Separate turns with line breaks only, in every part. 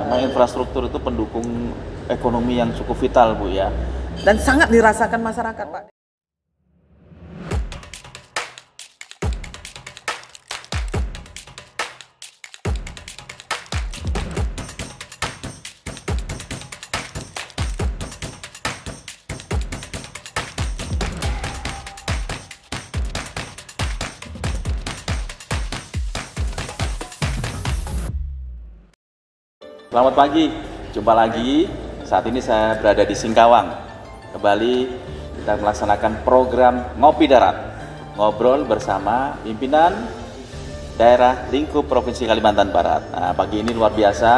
Memang infrastruktur itu pendukung ekonomi yang cukup vital, Bu, ya.
Dan sangat dirasakan masyarakat, Pak.
Selamat pagi, jumpa lagi. Saat ini saya berada di Singkawang. Kembali kita melaksanakan program Ngopi Darat. Ngobrol bersama pimpinan daerah lingkup Provinsi Kalimantan Barat. Nah, pagi ini luar biasa.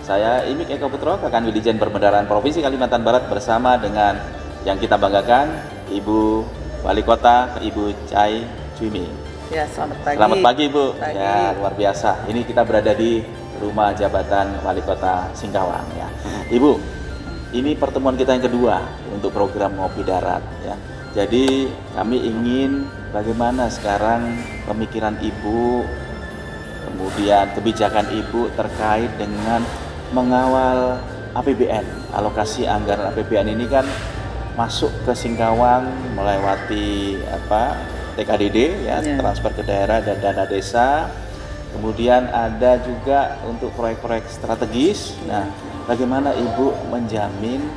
Saya Imik Eko Putro, Kakan Widijen Perbendaharaan Provinsi Kalimantan Barat bersama dengan yang kita banggakan, Ibu Wali Kota, Ibu Chai Cui-mi.
Ya, selamat pagi.
Selamat pagi, Bu.
Pagi.
Ya, luar biasa. Ini kita berada di rumah jabatan Wali Kota Singkawang, ya. Ibu, ini pertemuan kita yang kedua untuk program Ngopi Darat, ya. Jadi kami ingin bagaimana sekarang pemikiran Ibu, kemudian kebijakan Ibu terkait dengan mengawal APBN. Alokasi anggaran APBN ini kan masuk ke Singkawang melewati TKDD, ya, transfer ke daerah dan dana desa. Kemudian ada juga untuk proyek-proyek strategis. Nah, bagaimana Ibu menjamin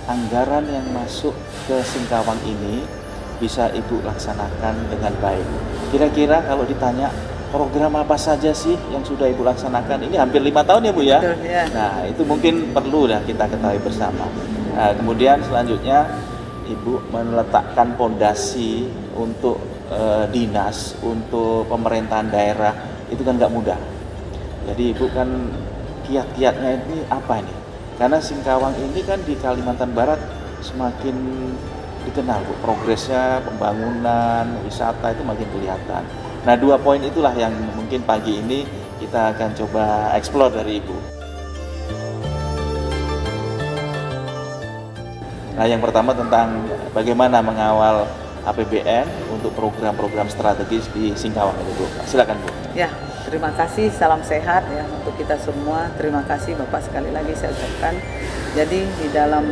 anggaran yang masuk ke Singkawang ini bisa Ibu laksanakan dengan baik? Kira-kira kalau ditanya program apa saja sih yang sudah Ibu laksanakan? Ini hampir 5 tahun ya, Bu, ya?
Betul, ya.
Nah, itu mungkin perlu ya kita ketahui bersama. Nah, kemudian selanjutnya Ibu meletakkan fondasi untuk dinas, untuk pemerintahan daerah. Itu kan nggak mudah. Jadi Ibu kan kiat-kiatnya ini apa ini? Karena Singkawang ini kan di Kalimantan Barat semakin dikenal, Bu. Progresnya, pembangunan, wisata itu makin kelihatan. Nah, 2 poin itulah yang mungkin pagi ini kita akan coba eksplor dari Ibu. Nah, yang pertama tentang bagaimana mengawal APBN untuk program-program strategis di Singkawang ini, Bu. Silakan, Bu.
Ya, terima kasih, salam sehat ya untuk kita semua. Terima kasih Bapak, sekali lagi saya ucapkan. Jadi di dalam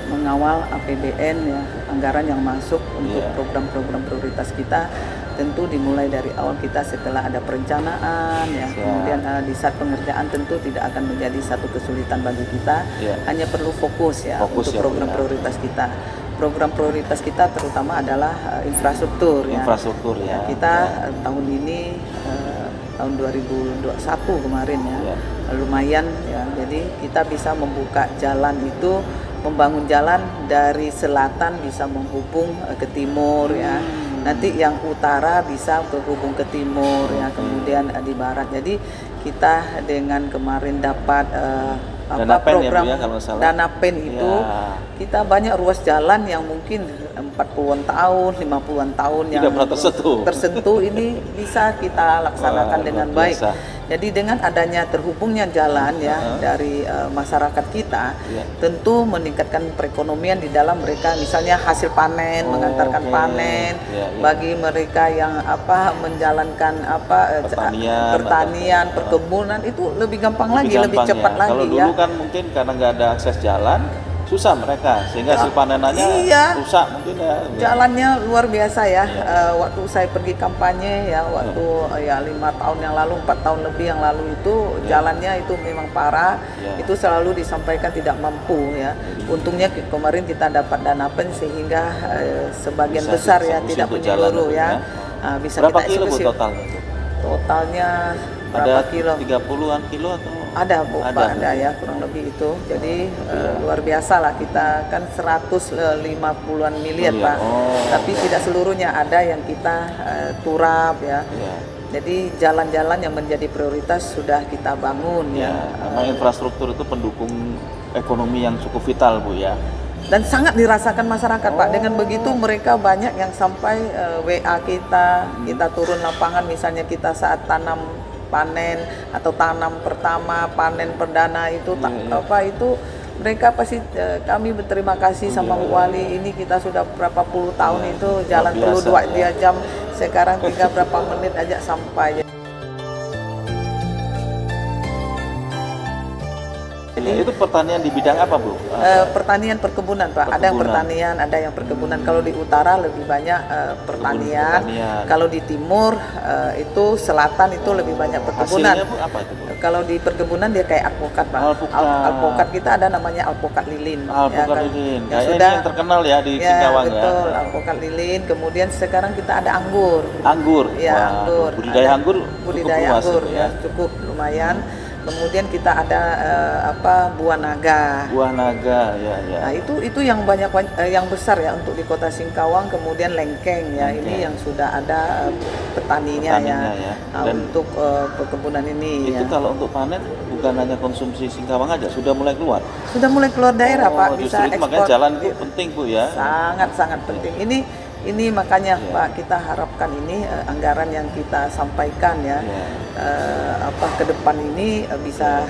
mengawal APBN, ya, anggaran yang masuk untuk program-program prioritas kita, tentu dimulai dari awal kita setelah ada perencanaan, ya. Kemudian di saat pengerjaan tentu tidak akan menjadi satu kesulitan bagi kita. Hanya perlu fokus ya untuk program prioritas kita. Program prioritas kita terutama adalah infrastruktur, ya.
Infrastruktur, ya.
Kita tahun ini tahun 2021 kemarin, ya, lumayan, ya. Jadi kita bisa membuka jalan itu, membangun jalan dari selatan bisa menghubung ke timur, ya. Nanti yang utara bisa menghubung ke timur, ya. Kemudian di barat. Jadi kita dengan kemarin dapat program
ya, kalau salah.
Dana PEN itu, kita banyak ruas jalan yang mungkin 40-an tahun, 50-an tahun yang
tidak pernah
tersentuh ini bisa kita laksanakan dengan baik. Jadi dengan adanya terhubungnya jalan, ya, dari masyarakat kita, tentu meningkatkan perekonomian di dalam mereka, misalnya hasil panen, mengantarkan panen, bagi mereka yang menjalankan pertanian, perkebunan, itu lebih gampang lagi, lebih cepat lagi.
Kalau dulu kan mungkin karena nggak ada akses jalan, susah mereka, sehingga hasil panenannya rusak mungkin, ya.
Jalannya luar biasa, ya. Waktu saya pergi kampanye, ya, waktu 5 tahun yang lalu, 4 tahun lebih yang lalu itu, jalannya itu memang parah. Itu selalu disampaikan tidak mampu, ya. Untungnya kemarin kita dapat dana PEN sehingga sebagian besar tidak menyeluruh, ya. Bisa
berapa
kita
kilo, Bu,
eksekusi.
totalnya
berapa kilo?
30-an kilo atau?
Ada, Bu, ada, ya, kurang lebih itu. Jadi luar biasa lah, kita kan 150-an miliar, Pak. Tapi tidak seluruhnya, ada yang kita turap, ya. Jadi jalan-jalan yang menjadi prioritas sudah kita bangun, ya.
Memang infrastruktur itu pendukung ekonomi yang cukup vital, Bu, ya.
Dan sangat dirasakan masyarakat, Pak. Dengan begitu mereka banyak yang sampai WA kita turun lapangan, misalnya kita saat panen atau tanam pertama, panen perdana itu, itu mereka pasti kami berterima kasih sama Bu Wali. Ini kita sudah berapa puluh tahun itu jalan perlu 2 jam, sekarang tinggal berapa menit aja sampai. Jadi
itu pertanian di bidang apa, Bu?
pertanian perkebunan, Pak. Ada yang pertanian, ada yang perkebunan. Kalau di utara lebih banyak pertanian. Kalau di timur itu selatan itu lebih banyak perkebunan.
Hasilnya, Bu, apa itu, Bu?
Kalau di perkebunan dia kayak alpukat, Pak. Alpukat kita ada namanya alpukat lilin.
Alpukat lilin.
Yang
Kayaknya
sudah
ini yang terkenal ya di Singkawang ya.
Betul, alpukat lilin. Kemudian sekarang kita ada anggur.
Anggur.
Ya, anggur.
Budidaya anggur.
Budidaya anggur ya, cukup lumayan. Kemudian kita ada buah naga.
Buah naga, ya.
Nah, itu yang banyak yang besar ya untuk di Kota Singkawang. Kemudian lengkeng ya, ini yang sudah ada petaninya ya. Nah, dan untuk perkebunan ini
itu
ya.
kalau untuk panen bukan hanya konsumsi Singkawang aja, sudah mulai keluar.
Sudah mulai keluar daerah, Pak. Bisa
justru itu
ekspor.
makanya jalan itu penting, Bu ya.
Sangat penting. Ini makanya Pak, kita harapkan ini anggaran yang kita sampaikan ya, ke depan ini bisa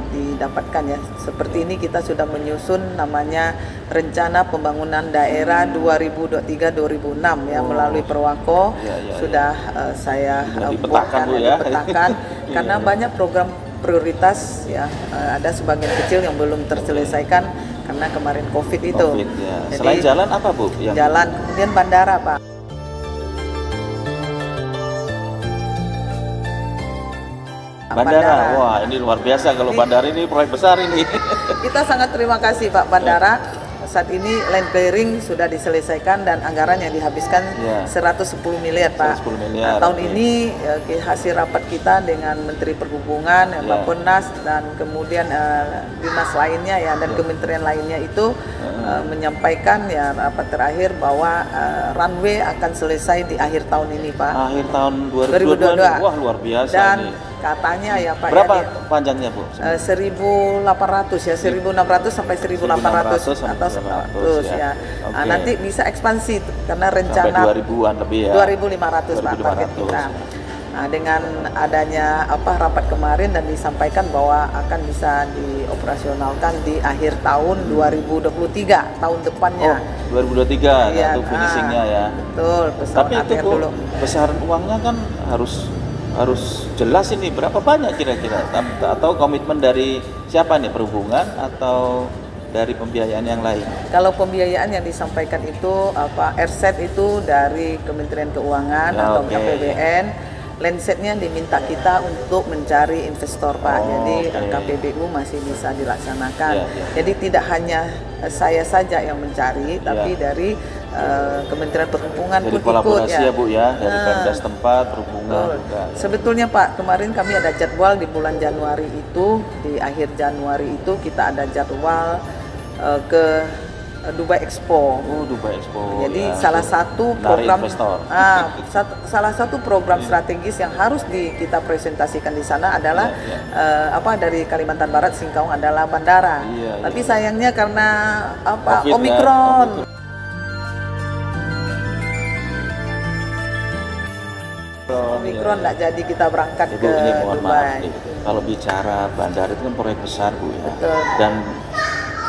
didapatkan ya. Seperti ini kita sudah menyusun namanya Rencana Pembangunan Daerah 2023-2006 ya, melalui Perwako. Sudah saya buatkan, dipetakan karena banyak program prioritas ya, ada sebagian kecil yang belum terselesaikan karena kemarin COVID itu.
Ya.
Jadi,
selain jalan apa, Bu?
Jalan, kemudian bandara, Pak.
Bandara. Wah, ini luar biasa kalau bandara ini proyek besar ini.
Kita sangat terima kasih, Pak. Bandara saat ini land clearing sudah diselesaikan dan anggaran yang dihabiskan 110 miliar, Pak.
110 miliar.
Nah, tahun ini hasil rapat kita dengan Menteri Perhubungan, Bappenas dan kemudian dinas lainnya ya dan kementerian lainnya itu menyampaikan ya rapat terakhir bahwa runway akan selesai di akhir tahun ini, Pak.
Akhir tahun 2022. Wah, luar biasa
dan
ini.
Katanya ya Pak.
Berapa panjangnya, Bu?
1.800 ya, 1.600 sampai 1.800 atau 100 ya. Okay. Nah, nanti bisa ekspansi karena rencana
sampai 2000-an lebih ya.
2.500 Pak target kita. Nah, dengan adanya rapat kemarin dan disampaikan bahwa akan bisa dioperasionalkan di akhir tahun 2023, tahun depannya.
2023 ya, untuk finishingnya ya.
Betul,
tapi itu dulu. Besaran uangnya kan harus jelas ini berapa banyak kira-kira, atau komitmen dari siapa nih, Perhubungan atau dari pembiayaan yang lain? Kalau
pembiayaan yang disampaikan itu RSET itu dari Kementerian Keuangan atau KPBN. Landsetnya diminta kita untuk mencari investor, Pak. Jadi KPBU masih bisa dilaksanakan. Jadi tidak hanya saya saja yang mencari, tapi dari Kementerian Perhubungan
pun
ikut
ya, Bu ya, dari Pemda setempat, Perhubungan juga.
Sebetulnya Pak, kemarin kami ada jadwal di bulan Januari itu, di akhir Januari itu kita ada jadwal ke Dubai Expo.
Dubai Expo.
Jadi salah satu program salah satu program strategis yang harus kita presentasikan di sana adalah dari Kalimantan Barat, Singkawang adalah bandara. Tapi sayangnya karena Omikron. Omikron nggak jadi kita berangkat ke Dubai.
Kalau bicara bandara itu kan proyek besar, Bu ya. Dan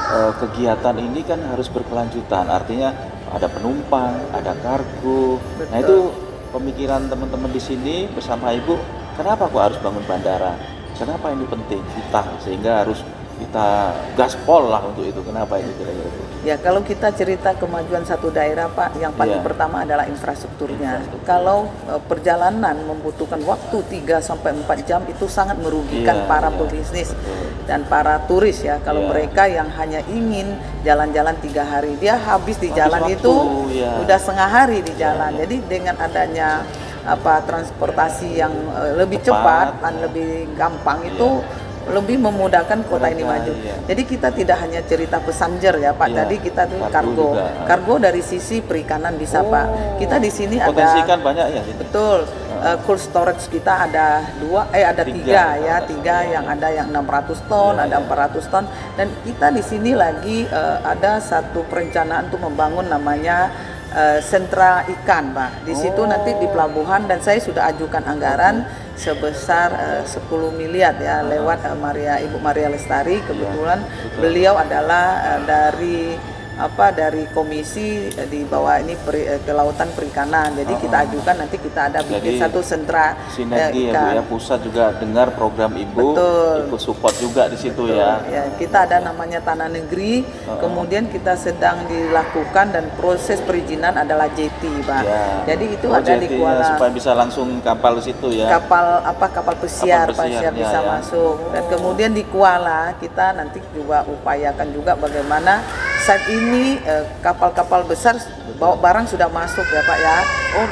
kegiatan ini kan harus berkelanjutan, artinya ada penumpang, ada kargo. Nah, itu pemikiran teman-teman di sini bersama Ibu, kenapa kok harus bangun bandara? Kenapa ini penting kita, sehingga harus kita gaspol lah untuk itu. Kenapa itu kira-kira?
Ya, kalau kita cerita kemajuan satu daerah, Pak, yang paling pertama adalah infrastrukturnya. Kalau perjalanan membutuhkan waktu 3-4 jam itu sangat merugikan para pebisnis dan para turis ya. Kalau mereka yang hanya ingin jalan-jalan 3 hari, dia habis di jalan itu udah setengah hari di jalan. Jadi dengan adanya transportasi yang lebih cepat dan lebih gampang itu lebih memudahkan kota ini maju. Jadi kita tidak hanya cerita passenger ya, Pak. Tadi kita tuh kargo dari sisi perikanan bisa, Pak. Kita di sini ada
potensi kan banyak ya.
Betul. Cold storage kita ada tiga yang ada yang 600 ton, ada 400 ton, dan kita di sini lagi ada satu perencanaan untuk membangun namanya sentra ikan, Pak. Di situ nanti di pelabuhan, dan saya sudah ajukan anggaran sebesar 10 miliar ya lewat Ibu Maria Lestari. Kebetulan beliau adalah dari dari komisi di bawah ini kelautan perikanan. Jadi kita ajukan nanti kita ada bikin satu sentra
sinergi ya Bu ya, pusat juga dengar program Ibu, ikut support juga di situ ya.
Ya, kita ada namanya tanah negeri, kemudian kita sedang dilakukan dan proses perizinan adalah JT, Pak. Ya. Jadi itu ada di Kuala
supaya bisa langsung kapal di situ ya.
Kapal pesiar bisa masuk. Dan kemudian di Kuala kita nanti juga upayakan juga bagaimana saat ini kapal-kapal besar bawa barang sudah masuk ya Pak ya.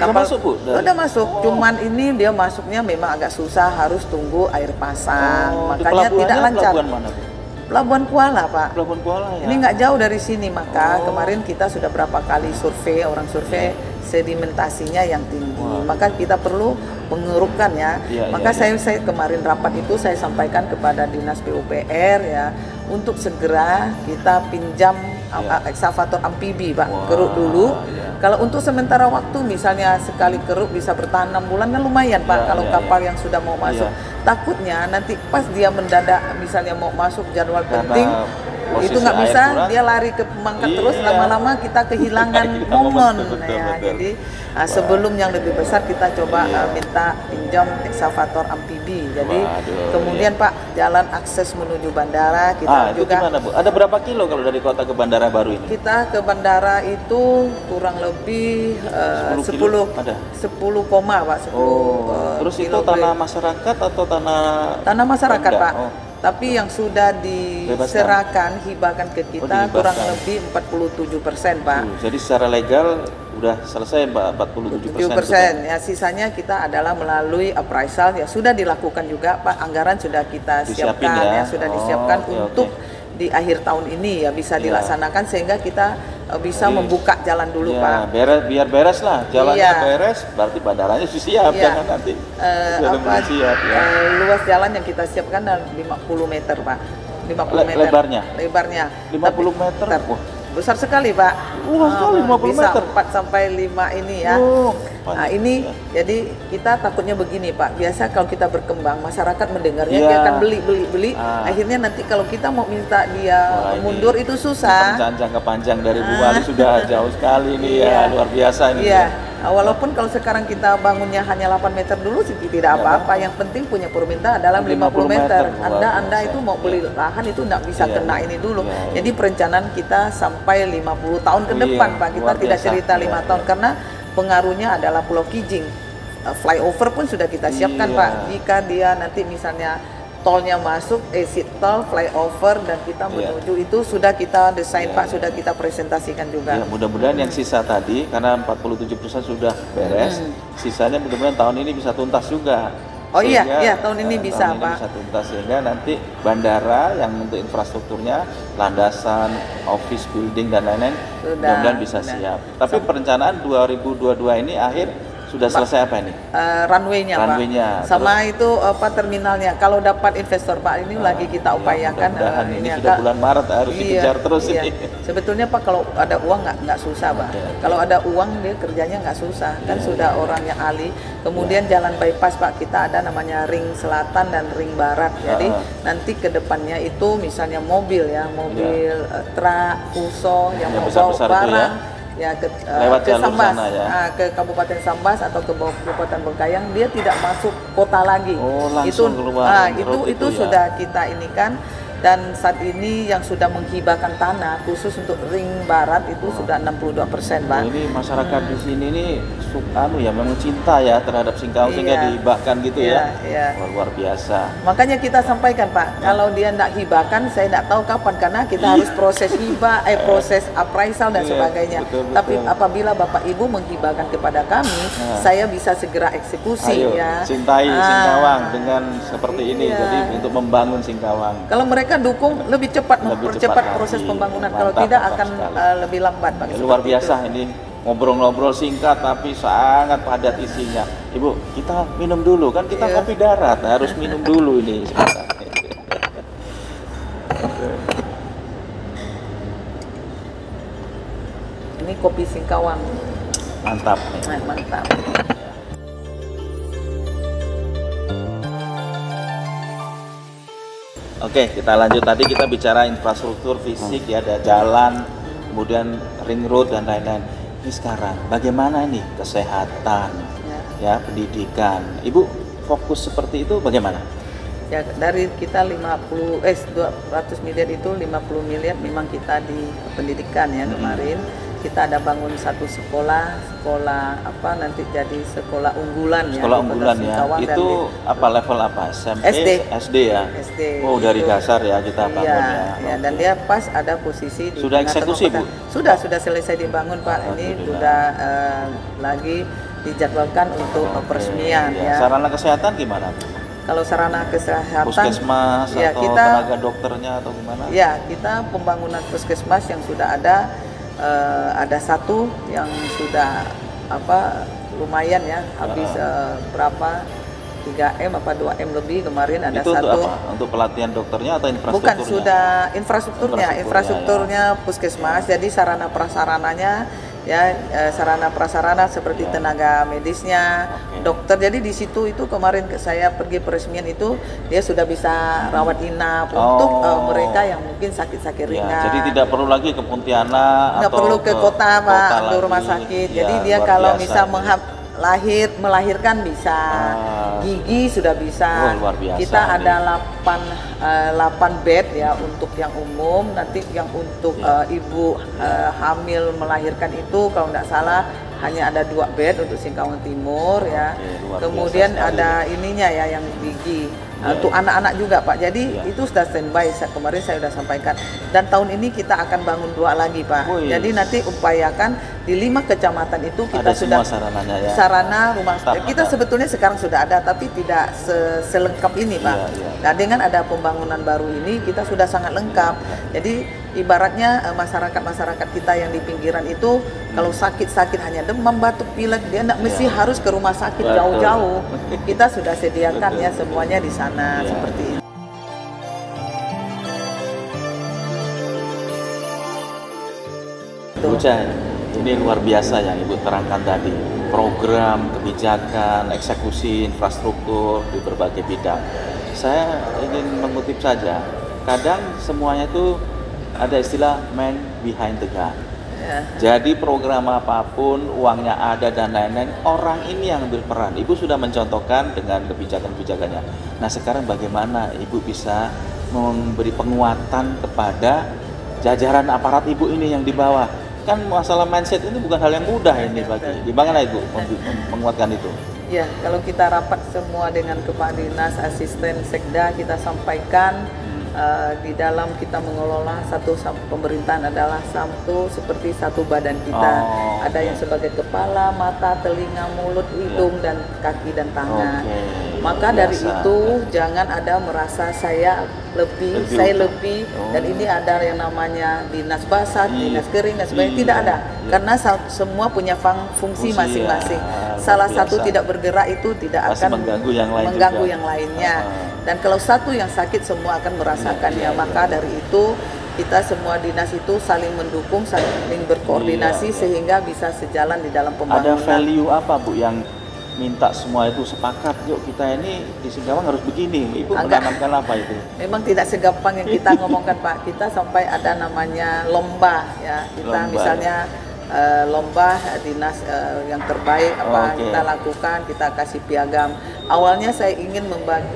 Kapal masuk Bu?
Sudah masuk, cuman ini dia masuknya memang agak susah, harus tunggu air pasang. Makanya tidak lancar.
Pelabuhan mana Bu?
Pelabuhan Kuala Pak.
Pelabuhan Kuala ya.
Ini nggak jauh dari sini, maka kemarin kita sudah berapa kali survei, orang survei sedimentasinya yang tinggi. Maka kita perlu mengerukkan ya. Maka saya kemarin rapat itu saya sampaikan kepada Dinas PUPR ya, untuk segera kita pinjam eksavator amfibi Pak, keruk dulu. Kalau untuk sementara waktu misalnya sekali keruk bisa bertahan 6 bulan kan lumayan Pak, kalau kapal yang sudah mau masuk. Takutnya nanti pas dia mendadak misalnya mau masuk jadwal penting, itu nggak bisa, dia lari ke pemangkat terus, lama-lama kita kehilangan momen. Jadi sebelum yang lebih besar kita coba minta pinjam eksavator amfibi. Jadi kemudian Pak, jalan akses menuju bandara kita juga.
Itu gimana Bu? Ada berapa kilo kalau dari kota ke bandara baru ini?
Kita ke bandara itu kurang lebih 10 koma Pak. 10
terus itu tanah masyarakat atau tanah
masyarakat Pak. Tapi yang sudah diserahkan, hibahkan ke kita kurang lebih 47% Pak.
Jadi secara legal udah selesai 47%.
Ya, sisanya kita adalah melalui appraisal ya sudah dilakukan juga Pak. Anggaran sudah kita siapkan sudah disiapkan untuk di akhir tahun ini ya bisa dilaksanakan sehingga kita bisa membuka jalan dulu Pak.
Biar beres lah, jalannya beres, berarti bandaranya sudah siap, jangan nanti siap ya.
Luas jalan yang kita siapkan 50 meter Pak. 50 meter. Lebarnya
50 meter.
Besar sekali Pak.
Luas sekali 50
bisa
meter.
4 sampai 5 ini ya. Nah ini jadi kita takutnya begini Pak. Biasa kalau kita berkembang masyarakat mendengarnya dia akan beli. Akhirnya nanti kalau kita mau minta dia mundur itu susah.
Jangka panjang dari Bu Wali sudah jauh sekali ini ya, luar biasa ini.
Walaupun kalau sekarang kita bangunnya hanya 8 meter dulu sih tidak apa-apa. Yang penting punya permintaan adalah 50 meter. Anda itu mau beli lahan itu tidak bisa kena ini dulu. Jadi perencanaan kita sampai 50 tahun ke depan Pak. Kita tidak cerita 5 tahun karena pengaruhnya adalah Pulau Kijing. Flyover pun sudah kita siapkan Pak. Jika dia nanti misalnya tolnya masuk, exit tol, flyover dan kita menuju itu sudah kita desain Pak, sudah kita presentasikan juga.
Mudah-mudahan yang sisa tadi karena 47% sudah beres, sisanya mudah-mudahan tahun ini bisa tuntas juga.
Tahun ini bisa Pak.
Bisa tuntas sehingga nanti bandara yang untuk infrastrukturnya, landasan, office building dan lain-lain mudah-mudahan bisa siap. Tapi perencanaan 2022 ini akhir sudah selesai apa ini?
Runway-nya Pak. Sama itu terminalnya. Kalau dapat investor Pak, ini lagi kita upayakan.
Ini sudah bulan Maret harus dikejar terus ini.
Sebetulnya Pak kalau ada uang nggak susah Pak. Kalau ada uang dia kerjanya nggak susah. Kan sudah orang yang ahli. Kemudian jalan bypass Pak, kita ada namanya ring selatan dan ring barat. Jadi nanti ke depannya itu misalnya mobil truk, fuso yang mau bawa barang. Ke Sambas, ke Kabupaten Sambas atau ke Kabupaten Bengkayang, dia tidak masuk kota lagi. Itu sudah kita inikan. Dan saat ini yang sudah menghibahkan tanah khusus untuk ring barat itu sudah 62% Pak.
Ini masyarakat di sini nih memang cinta ya terhadap Singkawang sehingga dihibahkan gitu ya. Luar biasa.
Makanya kita sampaikan Pak, kalau dia tidak hibahkan saya tidak tahu kapan karena kita harus proses hibah, proses appraisal dan sebagainya. Betul. Tapi apabila Bapak Ibu menghibahkan kepada kami, saya bisa segera eksekusi.
Cintai Singkawang dengan seperti ini. Jadi untuk membangun Singkawang.
Kalau mereka dukung lebih cepat mempercepat proses pembangunan. Kalau tidak akan lebih lambat Pak.
Luar biasa ini ngobrol-ngobrol singkat tapi sangat padat isinya. Ibu, kita minum dulu kan kita kopi darat harus minum dulu ini.
Ini kopi Singkawang.
Mantap.
Mantap.
Oke, kita lanjut. Tadi kita bicara infrastruktur fisik ya, ada jalan, kemudian ring road dan lain-lain. Ini sekarang bagaimana ini kesehatan, ya pendidikan. Ibu fokus seperti itu bagaimana?
Ya, dari kita 200 miliar itu 50 miliar memang kita di pendidikan ya. Kemarin kita ada bangun satu sekolah apa nanti jadi sekolah unggulan ya.
Sekolah unggulan ya. Itu apa level apa? SD ya.
SD.
Oh, dari dasar ya kita bangun ya.
Ya, dan dia pas ada posisi di
sudah eksekusi, Bu?
Sudah selesai dibangun, Pak. Ini sudah lagi dijadwalkan untuk peresmian ya.
Sarana kesehatan gimana?
Kalau sarana kesehatan,
puskesmas
ya,
atau
kita,
tenaga dokternya atau gimana?
Ya, kita pembangunan puskesmas yang sudah ada satu yang sudah lumayan ya, habis berapa 3M apa 2M lebih kemarin ada
itu
satu.
Untuk apa? Untuk pelatihan dokternya atau infrastrukturnya?
Bukan, sudah infrastrukturnya puskesmas. Jadi sarana prasarananya ya, sarana prasarana seperti tenaga medisnya, dokter. Jadi di situ itu kemarin saya pergi peresmian itu dia sudah bisa rawat inap untuk mereka yang mungkin sakit-sakit ringan.
Jadi tidak perlu lagi ke Pontianak
nggak perlu ke kota Pak, ke rumah sakit. Jadi dia kalau bisa melahirkan bisa, gigi sudah bisa.
Luar biasa,
kita ada 8 bed ya untuk yang umum. Nanti yang untuk ibu hamil melahirkan itu kalau nggak salah hanya ada 2 bed untuk Singkawang Timur ya. Kemudian ada ininya ya yang gigi. Untuk anak-anak juga Pak. Jadi itu sudah standby. Kemarin saya sudah sampaikan. Dan tahun ini kita akan bangun 2 lagi Pak. Jadi nanti upayakan di 5 kecamatan itu kita
ada
sudah
sarananya ya.
Sarana rumah kita sebetulnya sekarang sudah ada, tapi tidak selengkap ini Pak. Nah, dengan ada pembangunan baru ini kita sudah sangat lengkap. Jadi ibaratnya masyarakat kita yang di pinggiran itu kalau sakit-sakit hanya demam, batuk, pilek, dia tidak mesti harus ke rumah sakit jauh-jauh. Kita sudah sediakan ya semuanya di sana seperti ini.
Bu Cai, ini luar biasa yang Ibu terangkan tadi. Program, kebijakan, eksekusi, infrastruktur di berbagai bidang. Saya ingin mengutip saja, kadang semuanya itu ada istilah man behind the gun. Jadi program apapun, uangnya ada dan lain-lain, orang ini yang ambil peran. Ibu sudah mencontohkan dengan kebijakan-kebijakannya. Nah sekarang bagaimana Ibu bisa memberi penguatan kepada jajaran aparat Ibu ini yang di bawah? Kan masalah mindset ini bukan hal yang mudah ini bagi. Gimana Ibu menguatkan itu?
Ya, kalau kita rapat semua dengan Kepala Dinas, Asisten Sekda, kita sampaikan di dalam kita mengelola satu pemerintahan adalah seperti satu badan kita. Ada yang sebagai kepala, mata, telinga, mulut, hidung, dan kaki dan tangan. Maka dari itu jangan ada merasa saya lebih. Dan ini ada yang namanya dinas basah, dinas kering dan sebagainya. Tidak ada, karena semua punya fungsi masing-masing. Salah satu tidak bergerak itu tidak akan mengganggu yang lainnya. Dan kalau satu yang sakit semua akan merasakannya. Maka dari itu kita semua dinas itu saling mendukung, saling berkoordinasi sehingga bisa sejalan di dalam pembangunan.
Ada value apa Bu yang minta semua itu sepakat, yuk kita ini di Singkawang harus begini? Ibu menanamkan apa itu? Memang tidak segampang yang kita ngomongkan Pak. Kita sampai ada namanya lomba ya. Kita misalnya lomba dinas yang terbaik kita lakukan, kita kasih piagam. Awalnya saya ingin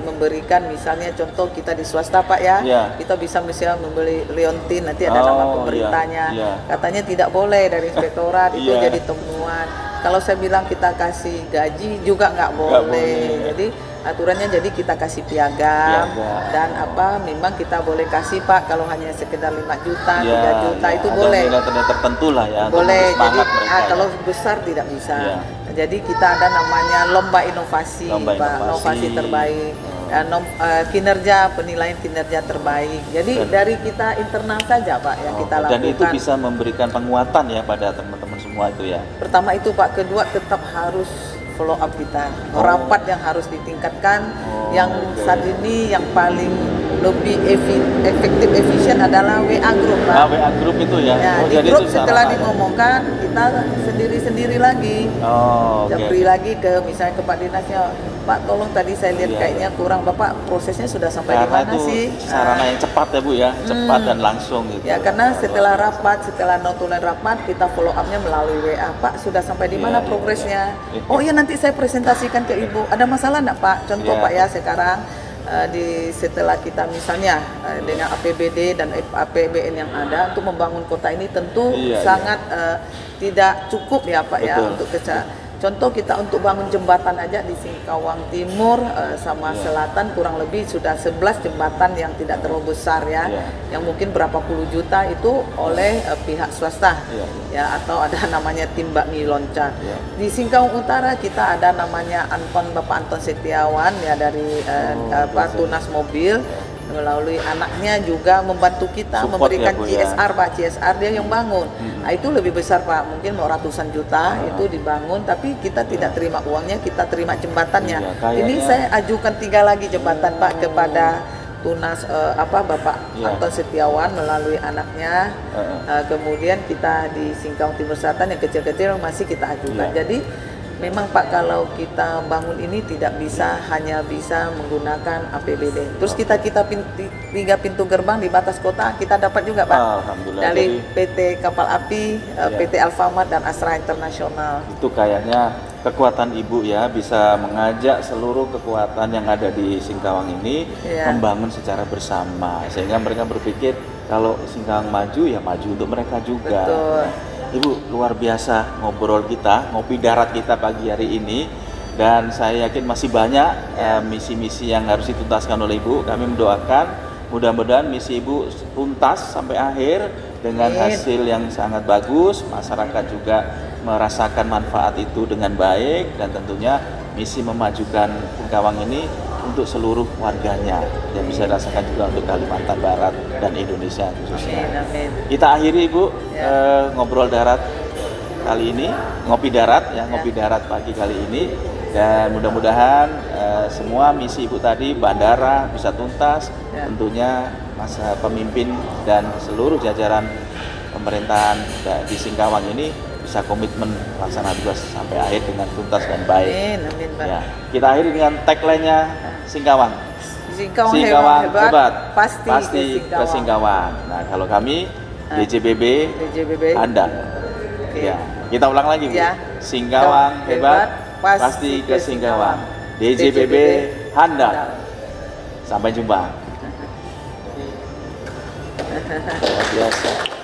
memberikan misalnya contoh kita di swasta Pak ya, kita bisa misalnya membeli liontin, nanti ada nama pemerintahnya. Katanya tidak boleh dari inspektorat, itu jadi temuan. Kalau saya bilang kita kasih gaji juga nggak boleh. Jadi aturannya jadi kita kasih piagam dan memang kita boleh kasih Pak kalau hanya sekedar 5 juta, 3 juta itu boleh. Ada tertentu lah ya. Boleh. Jadi kalau besar tidak bisa. Jadi kita ada namanya lomba inovasi Pak, inovasi terbaik. Kinerja, penilaian kinerja terbaik. Jadi dari kita internal saja Pak yang kita lakukan. Dan itu bisa memberikan penguatan ya pada teman-teman semua itu ya. Pertama itu Pak, kedua tetap harus follow up kita. Rapat yang harus ditingkatkan. Yang saat ini yang paling
lebih efektif efisien adalah WA Group, Pak.
Nah, WA Group itu ya.
Ya,
Oh,
di
jadi
grup
itu
setelah
sarana ya?
diomongkan kita sendiri-sendiri lagi.
Oh, oke.
Japri lagi ke misalnya ke Pak Dinasnya, Pak tolong tadi saya lihat
Iya,
kayaknya kurang, Bapak prosesnya sudah sampai di
Karena
mana
itu
sih?
sarana yang cepat ya Bu ya, cepat dan langsung gitu.
Ya karena setelah rapat, setelah notulen rapat kita follow up-nya melalui WA, Pak sudah sampai di mana
Iya,
progresnya?
iya.
Oh iya nanti saya presentasikan ke Ibu. Ada masalah enggak Pak? Contoh
Iya.
Pak ya sekarang setelah kita misalnya dengan APBD dan APBN yang ada untuk membangun kota ini tentu
Iya,
sangat tidak cukup ya Pak ya
Betul.
untuk contoh kita untuk bangun jembatan aja di Singkawang Timur sama
Iya.
Selatan kurang lebih sudah 11 jembatan yang tidak terlalu besar ya,
Iya.
yang mungkin berapa puluh juta itu oleh pihak swasta
Iya,
ya, atau ada namanya tim bakmi loncat.
Iya.
Di Singkawang Utara kita ada namanya Bapak Anton Setiawan ya dari Tunas Mobil, melalui anaknya juga membantu kita
Support
memberikan
ya, Bu, ya.
CSR Pak, CSR dia yang bangun. Nah, itu lebih besar Pak, mungkin mau ratusan juta itu dibangun, tapi kita tidak terima uangnya, kita terima jembatannya.
Iya, kayaknya-
Ini saya ajukan 3 lagi jembatan Pak kepada Tunas Bapak
Iya.
Anton Setiawan melalui anaknya. Kemudian kita di Singkawang Timur Selatan yang kecil-kecil masih kita ajukan.
Iya.
Jadi memang Pak kalau kita bangun ini tidak bisa hanya bisa menggunakan APBD. Terus kita 3 pintu gerbang di batas kota kita dapat juga Pak.
Alhamdulillah.
Dari
Jadi
PT Kapal Api, PT Alfamart dan Astra Internasional.
itu kayaknya kekuatan Ibu ya, bisa mengajak seluruh kekuatan yang ada di Singkawang ini
Iya.
membangun secara bersama, sehingga mereka berpikir kalau Singkawang maju ya maju untuk mereka juga.
Betul.
Ibu, luar biasa ngobrol kita, ngopi darat kita pagi hari ini, dan saya yakin masih banyak misi-misi yang harus dituntaskan oleh Ibu. Kami mendoakan mudah-mudahan misi Ibu tuntas sampai akhir dengan
Amin.
hasil yang sangat bagus, masyarakat juga merasakan manfaat itu dengan baik, dan tentunya misi memajukan Singkawang ini untuk seluruh warganya yang bisa dirasakan juga untuk Kalimantan Barat dan Indonesia khususnya.
Amin, amin.
Kita akhiri Bu
Ya.
ngobrol darat kali ini, ngopi darat ya, ngopi darat pagi kali ini, dan mudah-mudahan semua misi Ibu tadi bandara bisa tuntas,
Ya.
tentunya masa pemimpin dan seluruh jajaran pemerintahan di Singkawang ini bisa komitmen laksana tugas sampai akhir dengan tuntas dan baik.
Amin, amin Pak.
Ya, kita akhiri dengan tagline-nya Singkawang.
Singkawang hebat, pasti
ke Singkawang. Nah, kalau kami DJBB
DJBB
Handal.
Oke.
Ya, kita ulang lagi Bu.
Ya.
Singkawang hebat, pasti ke Singkawang. DJBB Handal. Sampai jumpa. Luar biasa.